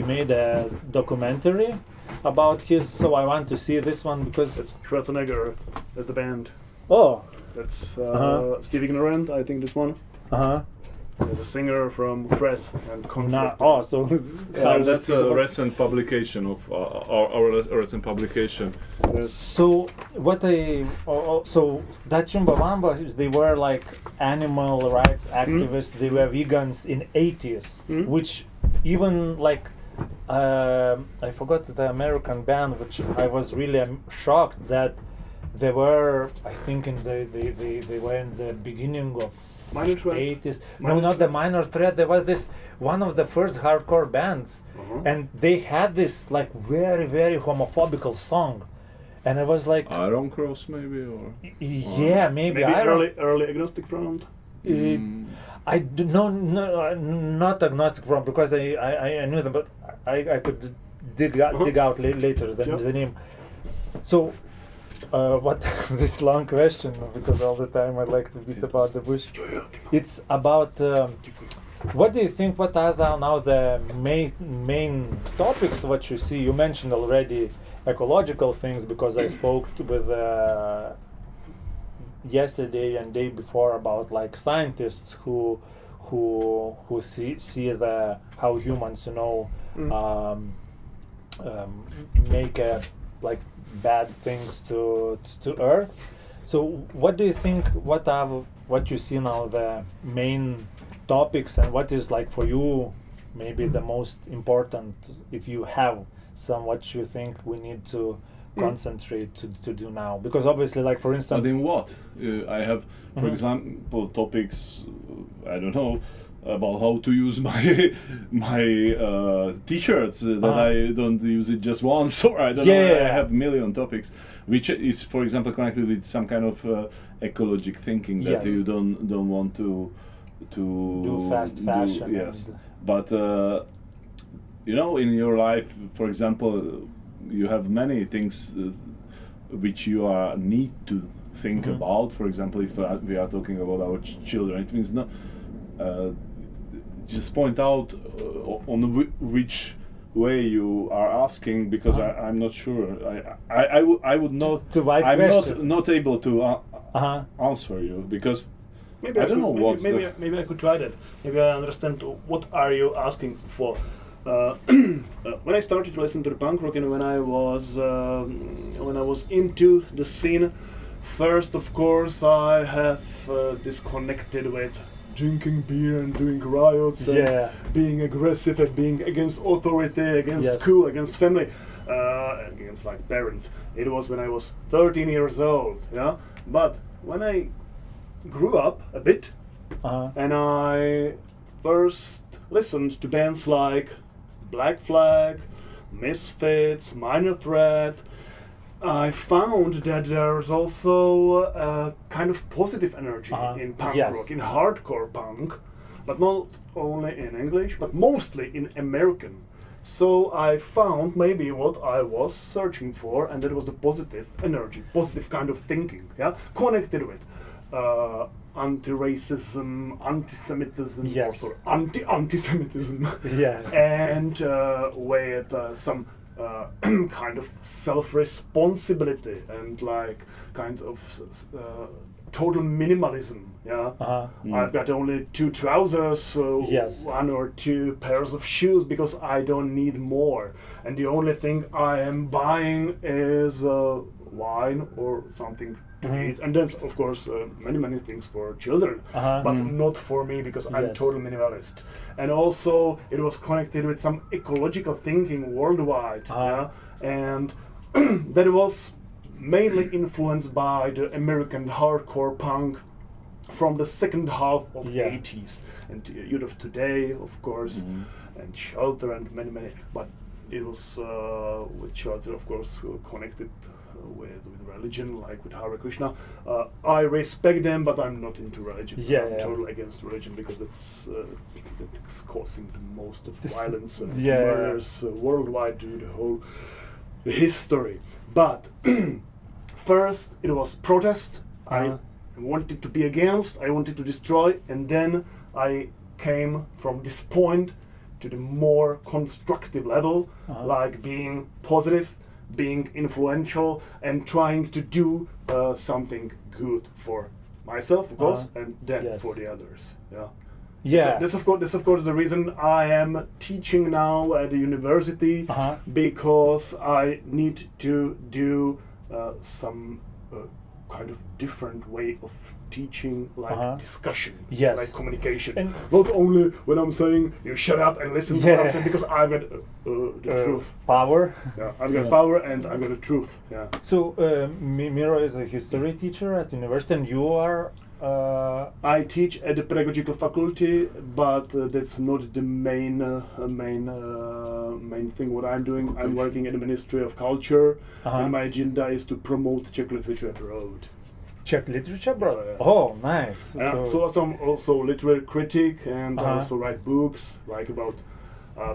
made a documentary about his, so I want to see this one because it's Schwarzenegger as the band. That's Steve Ignorant, I think, this one. There's a singer from Press and Conflict. That's a recent publication of our recent publication. So what so that Chumbawamba, they were like animal rights activists. They were vegans in 80s, which even like I forgot the American band, which I was really shocked that they were. I think they were in the beginning of Minor Threat? 80s. No, not the Minor Threat. There was this one of the first hardcore bands, and they had this like very, very homophobical song, and I was like, Iron Cross maybe, or maybe early Agnostic Front. I do not Agnostic Front, because I knew them, but I could dig out later the name. So. What this long question, because all the time I like to beat about the bush. It's about what do you think? What are now the main topics? What you see? You mentioned already ecological things, because I spoke with yesterday and day before about like scientists who see how humans make like bad things to Earth. So what do you think, what you see now the main topics, and what is like for you maybe the most important, if you have some, what you think we need to concentrate to do now? Because obviously, like for instance, but in what I have, for example, topics, I don't know, about how to use my t-shirts that I don't use it just once, or I don't know. I have a million topics, which is, for example, connected with some kind of ecologic thinking that you don't want to do fast fashion. Yes, but you know, in your life, for example, you have many things which you need to think about. For example, if we are talking about our children, it means just point out on which way you are asking, because I'm not sure. I would not. I'm not able to answer you, because maybe I don't know what. Maybe I could try that. Maybe I understand what are you asking for. When I started to listen to the punk rock and when I was into the scene, first, of course, I have disconnected with drinking beer and doing riots and being aggressive and being against authority, against school, against family, against like parents. It was when I was 13 years old, But when I grew up a bit and I first listened to bands like Black Flag, Misfits, Minor Threat, I found that there's also a kind of positive energy in punk rock, in hardcore punk, but not only in English, but mostly in American. So I found maybe what I was searching for, and that was the positive energy, positive kind of thinking, connected with anti-racism, anti-Semitism, also anti-Semitism, and with some kind of self-responsibility and like kind of total minimalism. I've got only 2 trousers, so 1 or 2 pairs of shoes, because I don't need more, and the only thing I am buying is wine or something to eat, and then of course many things for children, but not for me, because I'm total minimalist. And also it was connected with some ecological thinking worldwide, and that was mainly influenced by the American hardcore punk from the second half of the 80s, and youth of today, of course, and Shelter and many, but it was with Shelter, of course, connected with religion, like with Hare Krishna. I respect them, but I'm not into religion. I'm totally against religion, because it's causing the most of violence and murders worldwide due to the whole history. But first it was protest. I wanted to be against, I wanted to destroy, and then I came from this point to the more constructive level, like being positive, being influential, and trying to do something good for myself, of course, and then for the others. So this of course the reason I am teaching now at the university, because I need to do some kind of different way of teaching, like discussion, like communication. And not only when I'm saying you shut up and listen to what I'm saying, because I've got the truth. Power. I've got power and I've got the truth. So Miro is a history teacher at university, and you are. I teach at the pedagogical faculty, but that's not the main thing what I'm doing. I'm working at the Ministry of Culture, and my agenda is to promote Czech literature abroad. Czech literature abroad? Oh, nice. So I'm also literary critic, and I also write books like about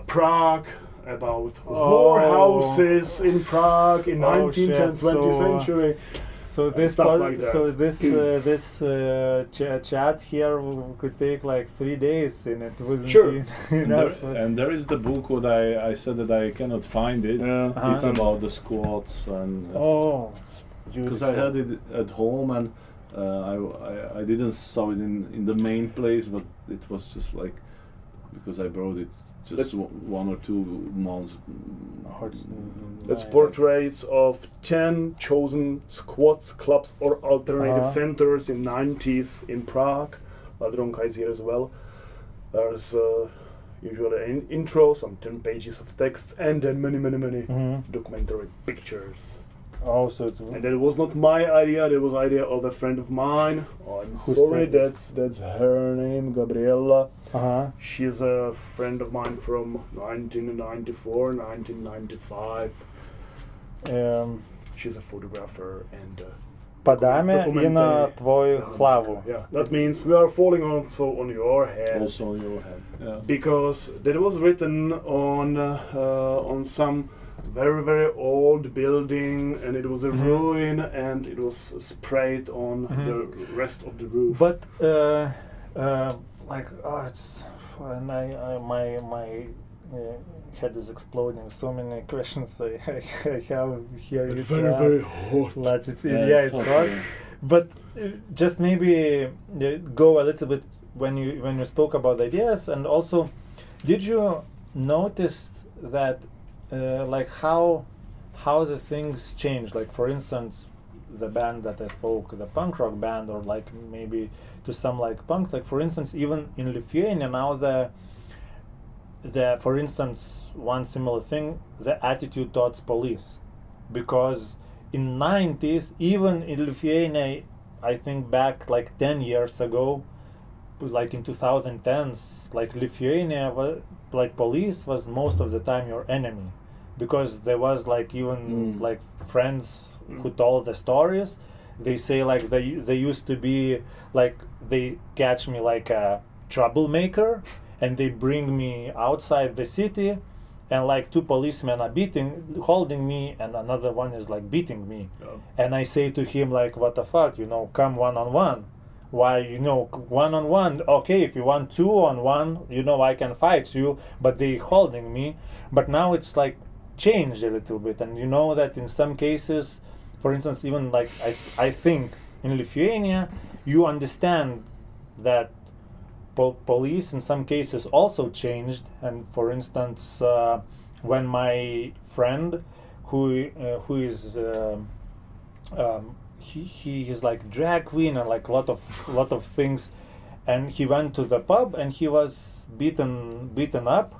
Prague, about whorehouses in Prague in 19th and 20th century. So this chat here could take like 3 days, and it wouldn't be enough. And there is the book what I said that I cannot find it. It's about the squats, and because I had it at home, and I didn't saw it in the main place, but it was just like, because I brought it just 1 or 2 months. That's portraits of 10 chosen squats, clubs, or alternative centers in 90s in Prague. Ladronka is here as well. There's usually an intro, some 10 pages of text, and then many documentary pictures. Oh, so it's And that was not my idea, that was idea of a friend of mine. I'm Who sorry, said that's her name, Gabriella. uh-huh. She's a friend of mine from 1994, 1995. She's a photographer and Padame į documentary tvoj filmmaker. hlavų. Yeah, that means we are falling also on your head. Also on your head. Yeah. Because that was written on some very very old building, and it was a ruin, and it was sprayed on the rest of the roof. But like it's and my head is exploding. So many questions I have here. You very to ask. very hot. Let's it's Yeah, it's hot, hard. yeah. But just maybe go a little bit when you spoke about ideas, and also did you notice that like how the things change? Like for instance, the band that I spoke, the punk rock band, or like maybe to some like punk. Like for instance, even in Lithuania now the for instance one similar thing, the attitude towards police, because in 90s, even in Lithuania, I think back like 10 years ago, like in 2010s, like Lithuania, like police was most of the time your enemy, because there was like even like friends who told the stories. They say like they used to be like they catch me like a troublemaker, and they bring me outside the city, and like two policemen are holding me, and another one is like beating me. Oh. And I say to him like, what the fuck, come one-on-one. Why, one-on-one, okay, if you want 2-on-1, I can fight you, but they holding me. But now it's like changed a little bit, and you know that in some cases, for instance, even like I think in Lithuania, you understand that police in some cases also changed. And for instance, when my friend who is he is like drag queen and like lot of things, and he went to the pub and he was beaten up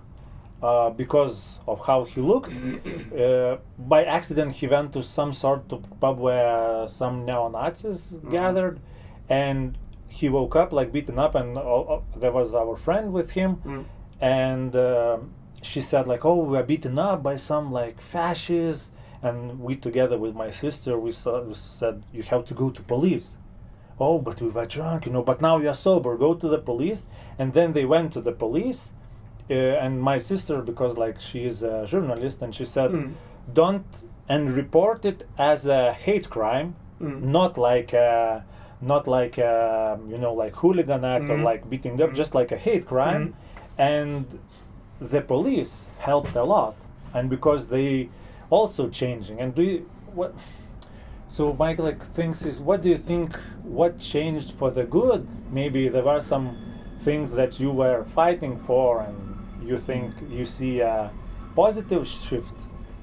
because of how he looked. By accident he went to some sort of pub where some neo-Nazis gathered, and he woke up like beaten up, and there was our friend with him, and she said like, oh, we are beaten up by some like fascists, and we together with my sister we said you have to go to police. Oh, but we were drunk, but now you are sober, go to the police. And then they went to the police, and my sister, because like she is a journalist, and she said don't, and report it as a hate crime, not like like hooligan act or like beating them, just like a hate crime. And the police helped a lot, and because they also changing. And so Mike like thinks is, what do you think, what changed for the good? Maybe there were some things that you were fighting for, and you think you see a positive shift.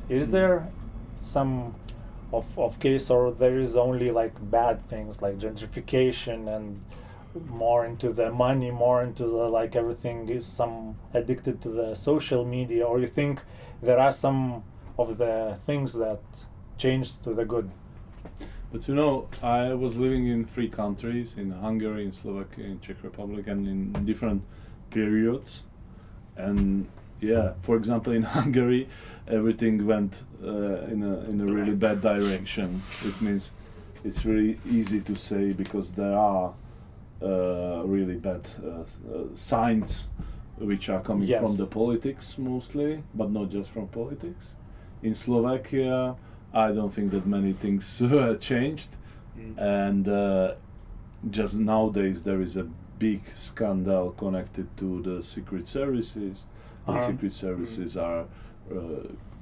Is there some of case, or there is only like bad things like gentrification and more into the money, more into the like everything is some addicted to the social media? Or you think there are some of the things that changed to the good? But I was living in 3 countries, in Hungary, in Slovakia, in Czech Republic, and in different periods. And yeah, for example, in Hungary, everything went in a really bad direction. It means it's really easy to say, because there are really bad signs which are coming from the politics mostly, but not just from politics. In Slovakia, I don't think that many things changed, and just nowadays there is a big scandal connected to the secret services. And secret services are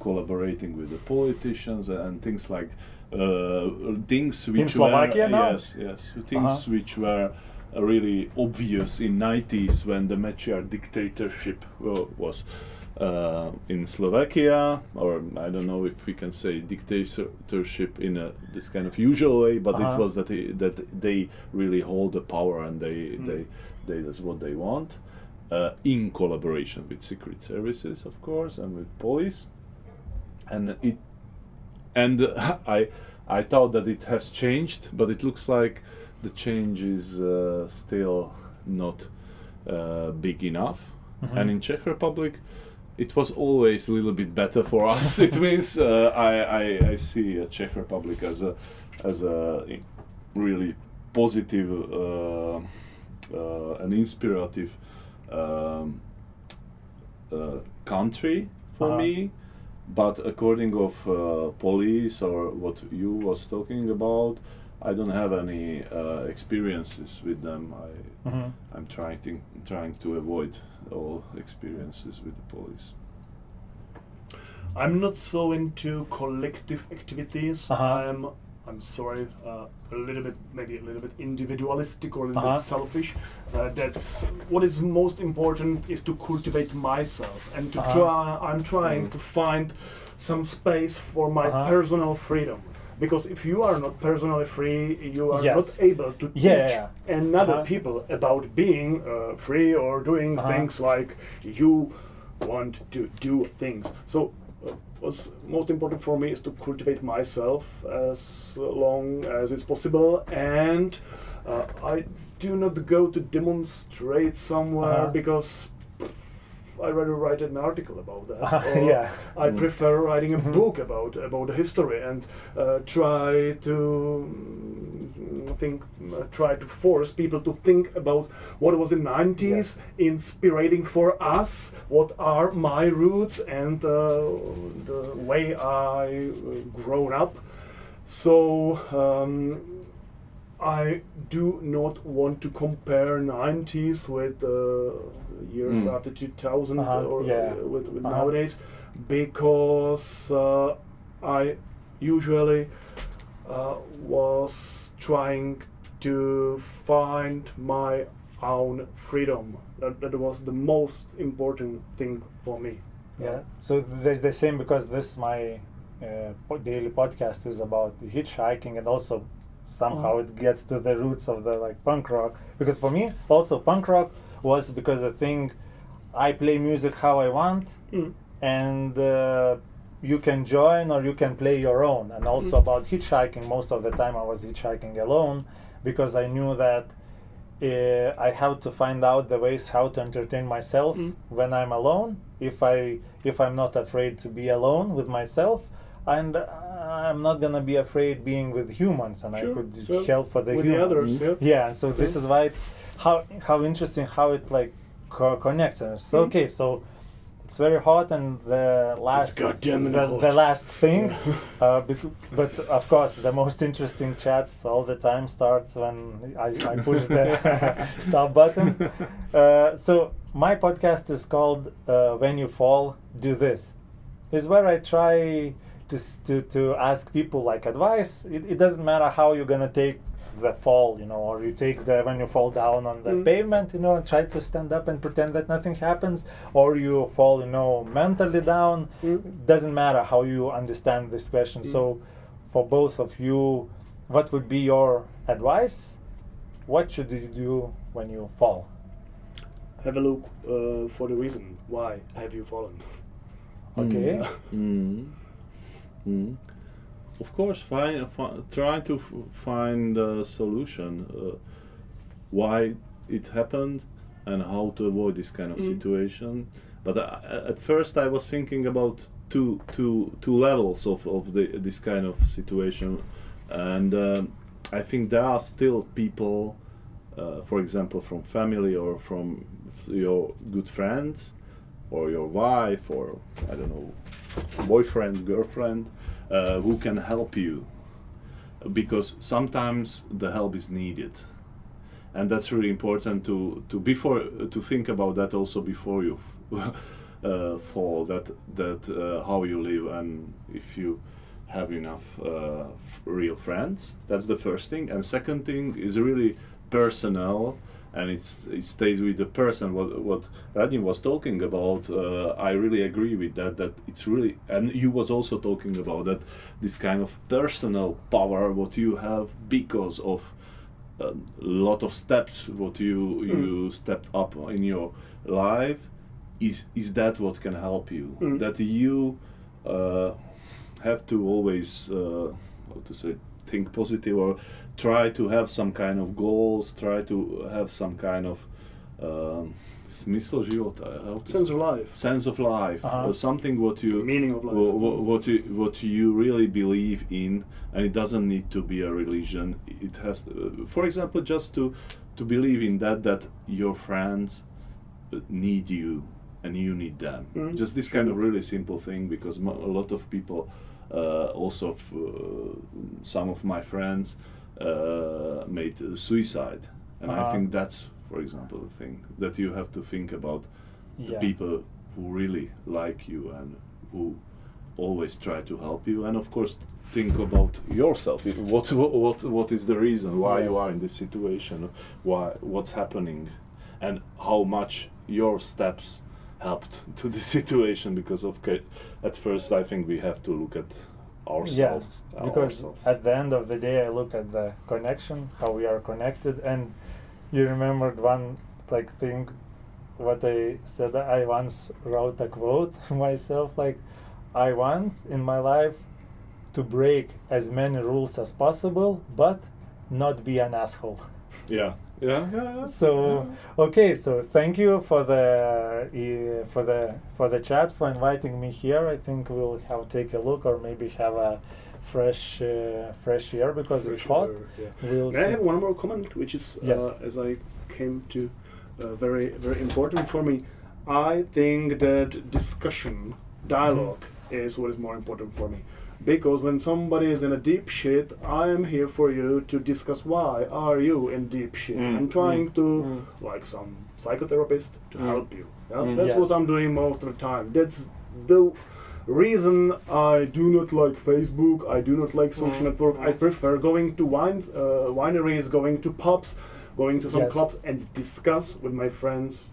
collaborating with the politicians and things like things which in Slovakia now? Yes, things which were really obvious in 90s when the Mečiar dictatorship was in Slovakia, or I don't know if we can say dictatorship in this kind of usual way, but it was that they really hold the power, and they that's what they want, in collaboration with secret services, of course, and with police. And and I thought that it has changed, but it looks like the change is still not big enough. And in Czech Republic, it was always a little bit better for us. It means I see Czech Republic as a really positive and inspirative country for me. But according of police or what you was talking about, I don't have any experiences with them. I'm trying to avoid all experiences with the police. I'm not so into collective activities. I'm sorry, a little bit individualistic or a little bit selfish. That's what is most important is to cultivate myself and to I'm trying to find some space for my personal freedom. Because if you are not personally free, you are not able to teach another people about being free or doing things like you want to do things. So what's most important for me is to cultivate myself as long as it's possible, and I do not go to demonstrate somewhere because I rather write an article about that. Or I prefer writing a book about the history and try to force people to think about what was in the 90s, inspiring for us, what are my roots and the way I grown up. So I do not want to compare 90s with years after 2000 or with nowadays, because I usually was trying to find my own freedom. That was the most important thing for me. So there's the same, because this my daily podcast is about hitchhiking, and also somehow it gets to the roots of the punk rock, because for me also punk rock was because the thing, I play music how I want, and you can join or you can play your own. And also about hitchhiking, most of the time I was hitchhiking alone, because I knew that I have to find out the ways how to entertain myself when I'm alone, if I'm not afraid to be alone with myself, and I'm not gonna be afraid being with humans, and I could help for the with humans. The others, So this is why it's how interesting how it connects us. So so it's very hot, and the last the last thing, but of course the most interesting chats all the time starts when I push the stop button. So my podcast is called When You Fall, Do This. Is where I try to ask people advice. It doesn't matter how you're gonna take the fall, or you take when you fall down on the pavement, and try to stand up and pretend that nothing happens, or you fall, mentally down. Doesn't matter how you understand this question. So for both of you, what would be your advice? What should you do when you fall? Have a look for the reason why have you fallen. Okay. Of course, try to find a solution, why it happened and how to avoid this kind of situation. But at first I was thinking about two levels of this kind of situation, and I think there are still people, for example, from family or from your good friends, or your wife, or I don't know, boyfriend, girlfriend, who can help you, because sometimes the help is needed, and that's really important to think about that also before you fall. That how you live, and if you have enough real friends. That's the first thing, and second thing is really personal. And it stays with the person. What Radim was talking about, I really agree with that. That it's really, and you was also talking about that, this kind of personal power what you have because of a lot of steps what you stepped up in your life. Is that what can help you? That you have to always how to say, think positive, or try to have some kind of goals, try to have some kind of smysl života, how to Sense of life. sense of life, or something what you Meaning of life. what you really believe in, and it doesn't need to be a religion. It has, for example, just to believe in that your friends need you and you need them. Just this kind of really simple thing, because a lot of people, also some of my friends, made suicide, and I think that's, for example, the thing that you have to think about the people who really like you and who always try to help you, and of course think about yourself. What is the reason why you are in this situation? What's happening, and how much your steps helped to the situation? Because at first I think we have to look at ourselves. Because at the end of the day I look at the connection, how we are connected, and you remembered one thing what I said. I once wrote a quote myself, like, I want in my life to break as many rules as possible, but not be an asshole. Yeah. So okay, so thank you for the chat, for inviting me here. I think we'll have take a look, or maybe have a fresh air, because it's hot. May I have one more comment, which is as I came to very, very important for me. I think that discussion, dialogue, is what is more important for me. Because when somebody is in a deep shit, I am here for you to discuss why are you in deep shit. I'm trying to, like some psychotherapist, to help you. Yeah? That's what I'm doing most of the time. That's the reason I do not like Facebook, I do not like social network. I prefer going to wineries, going to pubs, going to some clubs and discuss with my friends.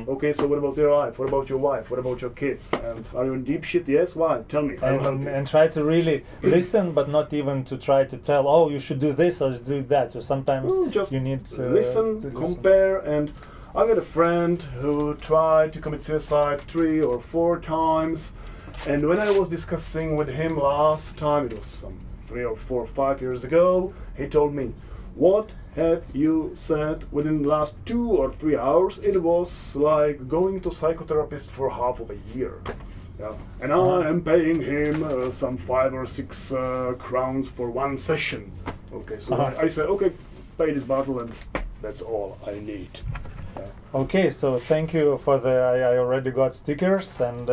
Okay, so what about your life? What about your wife? What about your kids? And are you in deep shit? Yes, why? Tell me. And try to really listen, but not even to try to tell, oh, you should do this or do that. So sometimes just you need to listen, compare. And I got a friend who tried to commit suicide 3 or 4 times. And when I was discussing with him last time, it was some 3 or 4 or 5 years ago, he told me, what have you said within the last 2 or 3 hours? It was like going to psychotherapist for half of a year. Yeah. And I am paying him some 5 or 6 crowns for one session. Okay, so I said, okay, pay this bottle and that's all I need. Okay, so thank you for I already got stickers, and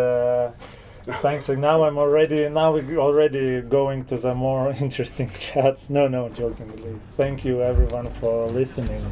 thanks. And now we're already going to the more interesting chats. No, jokingly. Thank you everyone for listening.